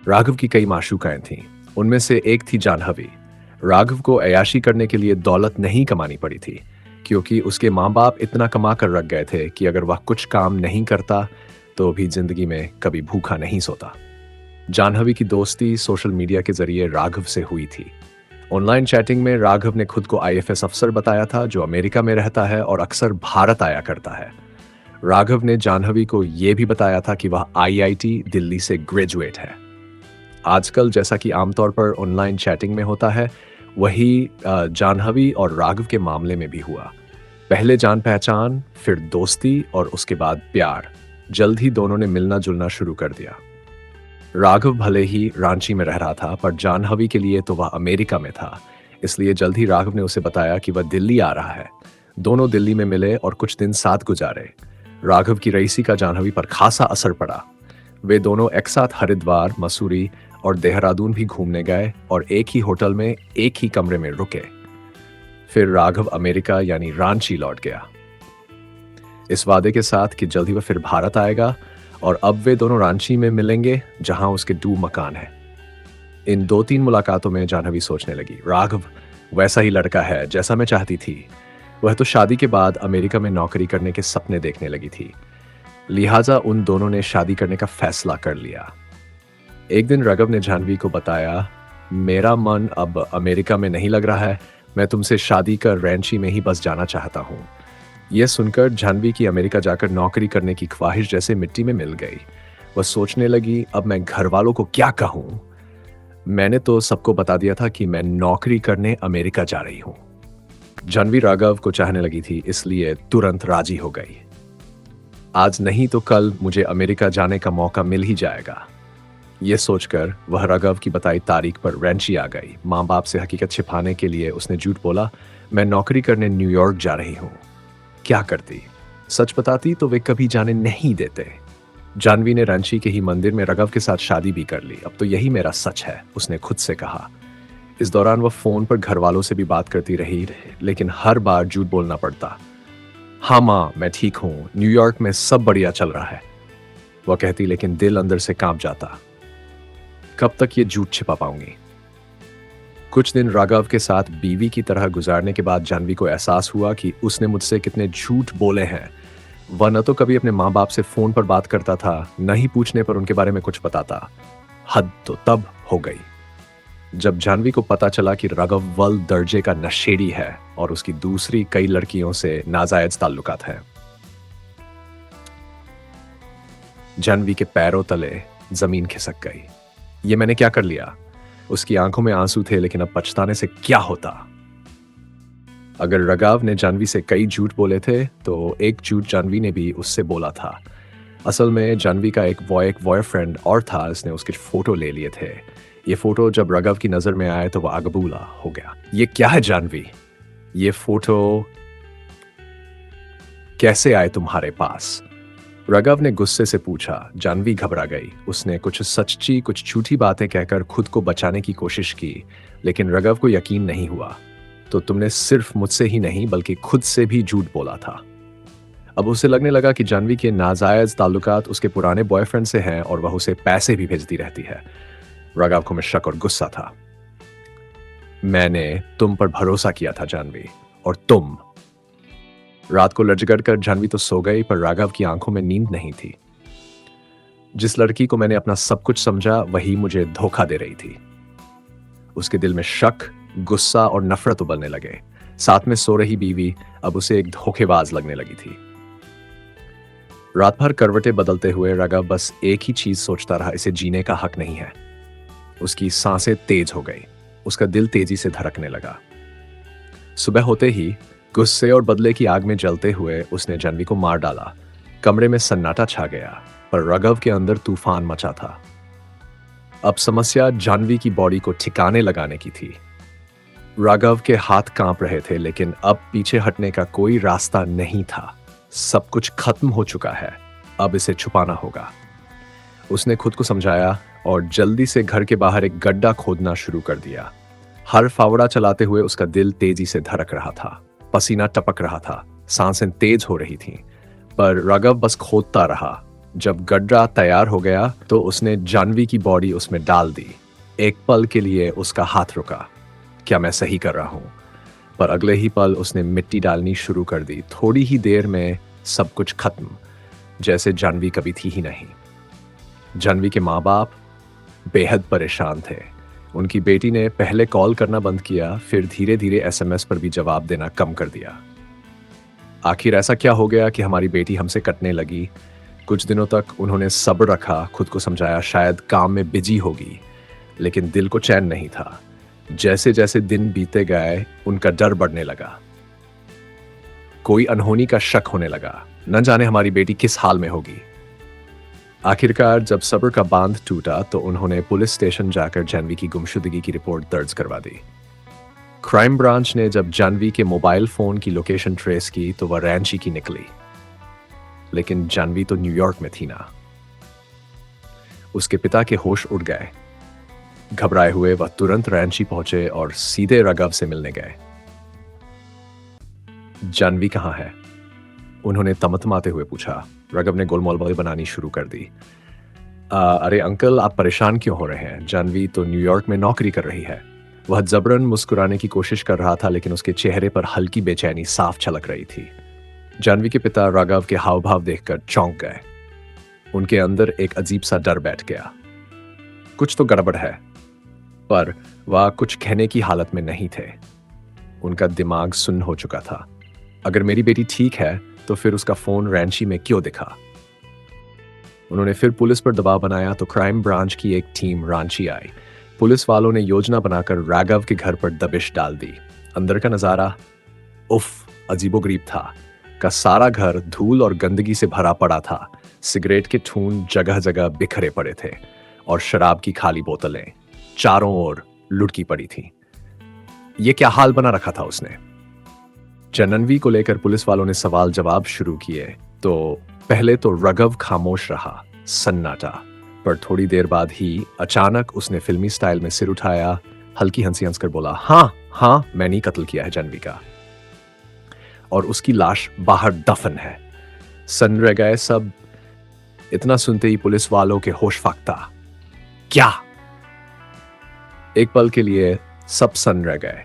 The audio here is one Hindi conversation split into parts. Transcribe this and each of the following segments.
राघव की कई माशूकाएं थीं। उनमें से एक थी जाह्नवी। राघव को अय्याशी करने के लिए दौलत नहीं कमानी पड़ी थी, क्योंकि उसके माँ बाप इतना कमा कर रख गए थे कि अगर वह कुछ काम नहीं करता तो भी जिंदगी में कभी भूखा नहीं सोता। जाह्नवी की दोस्ती सोशल मीडिया के जरिए राघव से हुई थी। ऑनलाइन चैटिंग में राघव ने खुद को आईएफएस अफसर बताया था जो अमेरिका में रहता है और अक्सर भारत आया करता है। राघव ने जाह्नवी को यह भी बताया था कि वह आईआईटी दिल्ली से ग्रेजुएट है। आजकल जैसा कि आमतौर पर ऑनलाइन चैटिंग में होता है, वही जाह्नवी और राघव के मामले में भी हुआ। पहले जान पहचान, फिर दोस्ती और उसके बाद प्यार। जल्द ही दोनों ने मिलना जुलना शुरू कर दिया। राघव भले ही रांची में रह रहा था, पर जाह्नवी के लिए तो वह अमेरिका में था। इसलिए जल्द ही राघव ने उसे बताया कि वह दिल्ली आ रहा है। दोनों दिल्ली में मिले और कुछ दिन साथ गुजारे। राघव की रईसी का जाह्नवी पर खासा असर पड़ा। वे दोनों एक साथ हरिद्वार, मसूरी और देहरादून भी घूमने गए और एक ही होटल में एक ही कमरे में रुके। फिर राघव अमेरिका यानी रांची लौट गया, इस वादे के साथ कि जल्द ही वह फिर भारत आएगा और अब वे दोनों रांची में मिलेंगे जहां उसके 2 मकान हैं। इन 2-3 मुलाकातों में जाह्नवी सोचने लगी, राघव वैसा ही लड़का है जैसा मैं चाहती थी। वह तो शादी के बाद अमेरिका में नौकरी करने के सपने देखने लगी थी। लिहाजा उन दोनों ने शादी करने का फैसला कर लिया। एक दिन राघव ने जाह्नवी को बताया, मेरा मन अब अमेरिका में नहीं लग रहा है, मैं तुमसे शादी कर रांची में ही बस जाना चाहता हूँ। यह सुनकर जाह्नवी की अमेरिका जाकर नौकरी करने की ख्वाहिश जैसे मिट्टी में मिल गई। वह सोचने लगी, अब मैं घर वालों को क्या कहूँ? मैंने तो सबको बता दिया था कि मैं नौकरी करने अमेरिका जा रही हूँ। जाह्नवी राघव को चाहने लगी थी, इसलिए तुरंत राजी हो गई। आज नहीं तो कल मुझे अमेरिका जाने का मौका मिल ही जाएगा। यह सोचकर वह राघव की बताई तारीख पर रांची आ गई। माँ बाप से हकीकत छिपाने के लिए उसने झूठ बोला, मैं नौकरी करने न्यूयॉर्क जा रही हूँ। क्या करती? सच बताती तो वे कभी जाने नहीं देते। जाह्नवी ने रांची के ही मंदिर में राघव के साथ शादी भी कर ली। अब तो यही मेरा सच है, उसने खुद से कहा। इस दौरान वह फोन पर घर वालों से भी बात करती रही, लेकिन हर बार झूठ बोलना पड़ता। हाँ माँ, मैं ठीक हूँ, न्यूयॉर्क में सब बढ़िया चल रहा है, वह कहती, लेकिन दिल अंदर से कांप जाता। कब तक ये झूठ छिपा पाऊंगी? कुछ दिन राघव के साथ बीवी की तरह गुजारने के बाद जाह्नवी को एहसास हुआ कि उसने मुझसे कितने झूठ बोले हैं। वह न तो कभी अपने माँ बाप से फोन पर बात करता था, न ही पूछने पर उनके बारे में कुछ बताता। हद तो तब हो गई जब जाह्नवी को पता चला कि राघव वल दर्जे का नशेड़ी है और उसकी दूसरी कई लड़कियों से नाजायज ताल्लुकात हैं। जाह्नवी के पैरों तले जमीन खिसक गई। ये मैंने क्या कर लिया? उसकी आंखों में आंसू थे, लेकिन अब पछताने से क्या होता? अगर राघव ने जाह्नवी से कई झूठ बोले थे, तो एक झूठ जाह्नवी ने भी उससे बोला था। असल में जाह्नवी का एक बॉयफ्रेंड और था, इसने उसके फोटो ले लिए थे। ये फोटो जब राघव की नजर में आए तो वह आगबूला हो गया। ये क्या है जाह्नवी? ये फोटो कैसे आए तुम्हारे पास? राघव ने गुस्से से पूछा। जाह्नवी घबरा गई। उसने कुछ सच्ची कुछ झूठी बातें कहकर खुद को बचाने की कोशिश की, लेकिन राघव को यकीन नहीं हुआ। तो तुमने सिर्फ मुझसे ही नहीं बल्कि खुद से भी झूठ बोला था। अब उसे लगने लगा कि जाह्नवी के नाजायज ताल्लुकात उसके पुराने बॉयफ्रेंड से हैं और वह उसे पैसे भी भेजती रहती है। राघव को में शक और गुस्सा था। मैंने तुम पर भरोसा किया था जाह्नवी, और तुम। रात को लजगड़ कर जाह्नवी तो सो गई, पर राघव की आंखों में नींद नहीं थी। जिस लड़की को मैंने अपना सब कुछ समझा, वही मुझे धोखा दे रही थी। उसके दिल में शक, गुस्सा और नफरत उबलने लगे। साथ में सो रही बीवी अब उसे एक धोखेबाज लगने लगी थी। रात भर करवटें बदलते हुए राघव बस एक ही चीज सोचता रहा, इसे जीने का हक नहीं है। उसकी सांसें तेज हो गई। उसका दिल तेजी से धड़कने लगा। सुबह होते ही गुस्से और बदले की आग में जलते हुए उसने जाह्नवी को मार डाला। कमरे में सन्नाटा छा गया, पर राघव के अंदर तूफान मचा था। अब समस्या जाह्नवी की बॉडी को ठिकाने लगाने की थी। राघव के हाथ कांप रहे थे, लेकिन अब पीछे हटने का कोई रास्ता नहीं था। सब कुछ खत्म हो चुका है, अब इसे छुपाना होगा। उसने खुद को समझाया और जल्दी से घर के बाहर एक गड्ढा खोदना शुरू कर दिया। हर फावड़ा चलाते हुए उसका दिल तेजी से धड़क रहा था। पसीना टपक रहा था, सांसें तेज हो रही थीं, पर राघव बस खोदता रहा। जब गड्ढा तैयार हो गया तो उसने जानवी की बॉडी उसमें डाल दी। एक पल के लिए उसका हाथ रुका, क्या मैं सही कर रहा हूँ? पर अगले ही पल उसने मिट्टी डालनी शुरू कर दी। थोड़ी ही देर में सब कुछ खत्म, जैसे जानवी कभी थी ही नहीं। जानवी के माँ बाप बेहद परेशान थे। उनकी बेटी ने पहले कॉल करना बंद किया, फिर धीरे धीरे एसएमएस पर भी जवाब देना कम कर दिया। आखिर ऐसा क्या हो गया कि हमारी बेटी हमसे कटने लगी? कुछ दिनों तक उन्होंने सब्र रखा, खुद को समझाया शायद काम में बिजी होगी, लेकिन दिल को चैन नहीं था। जैसे जैसे दिन बीते गए उनका डर बढ़ने लगा। कोई अनहोनी का शक होने लगा, न जाने हमारी बेटी किस हाल में होगी। आखिरकार जब सब्र का बांध टूटा तो उन्होंने पुलिस स्टेशन जाकर जानवी की गुमशुदगी की रिपोर्ट दर्ज करवा दी। क्राइम ब्रांच ने जब जानवी के मोबाइल फोन की लोकेशन ट्रेस की तो वह रैंची की निकली, लेकिन जानवी तो न्यूयॉर्क में थी ना। उसके पिता के होश उड़ गए। घबराए हुए वह तुरंत रैंची पहुंचे और सीधे राघव से मिलने गए। जानवी कहाँ है? उन्होंने तमतमाते हुए पूछा। राघव ने गोलमाल बनानी शुरू कर दी। अरे अंकल, आप परेशान क्यों हो रहे हैं? जानवी तो न्यूयॉर्क में नौकरी कर रही है। वह जबरन मुस्कुराने की कोशिश कर रहा था, लेकिन उसके चेहरे पर हल्की बेचैनी साफ झलक रही थी। जानवी के पिता राघव के हाव भाव देखकर चौंक गए। उनके अंदर एक अजीब सा डर बैठ गया। कुछ तो गड़बड़ है, पर वह कुछ कहने की हालत में नहीं थे। उनका दिमाग सुन्न हो चुका था। अगर मेरी बेटी ठीक है तो फिर उसका फोन रैंची में क्यों दिखा? उन्होंने फिर पुलिस पर दबाव बनाया तो क्राइम ब्रांच की एक टीम रांची आई। पुलिस वालों ने योजना बनाकर राघव के घर पर दबिश डाल दी। अंदर का नजारा उफ अजीबोगरीब था। का सारा घर धूल और गंदगी से भरा पड़ा था। सिगरेट के ठून जगह जगह बिखरे पड़े थे और शराब की खाली बोतलें चारों ओर लुढ़की पड़ी थी। ये क्या हाल बना रखा था उसने? जननवी को लेकर पुलिस वालों ने सवाल जवाब शुरू किए तो पहले तो राघव खामोश रहा, सन्नाटा। पर थोड़ी देर बाद ही अचानक उसने फिल्मी स्टाइल में सिर उठाया, हल्की हंसी हंसकर बोला, हाँ मैंने कत्ल किया है जानवी का, और उसकी लाश बाहर दफन है। सन रह गए सब। इतना सुनते ही पुलिस वालों के होश फाख्ता। क्या? एक पल के लिए सब सन रह गए,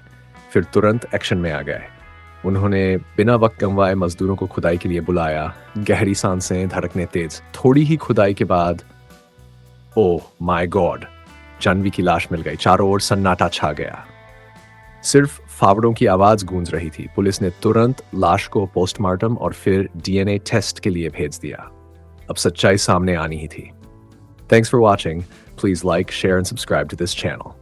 फिर तुरंत एक्शन में आ गए। उन्होंने बिना वक्त गंवाए मजदूरों को खुदाई के लिए बुलाया। गहरी सांसें, धड़कने तेज। थोड़ी ही खुदाई के बाद ओह माय गॉड, जानवी की लाश मिल गई। चारों ओर सन्नाटा छा गया। सिर्फ फावड़ों की आवाज गूंज रही थी। पुलिस ने तुरंत लाश को पोस्टमार्टम और फिर डीएनए टेस्ट के लिए भेज दिया। अब सच्चाई सामने आनी ही थी। Thanks for watching. Please like, share and subscribe to this channel.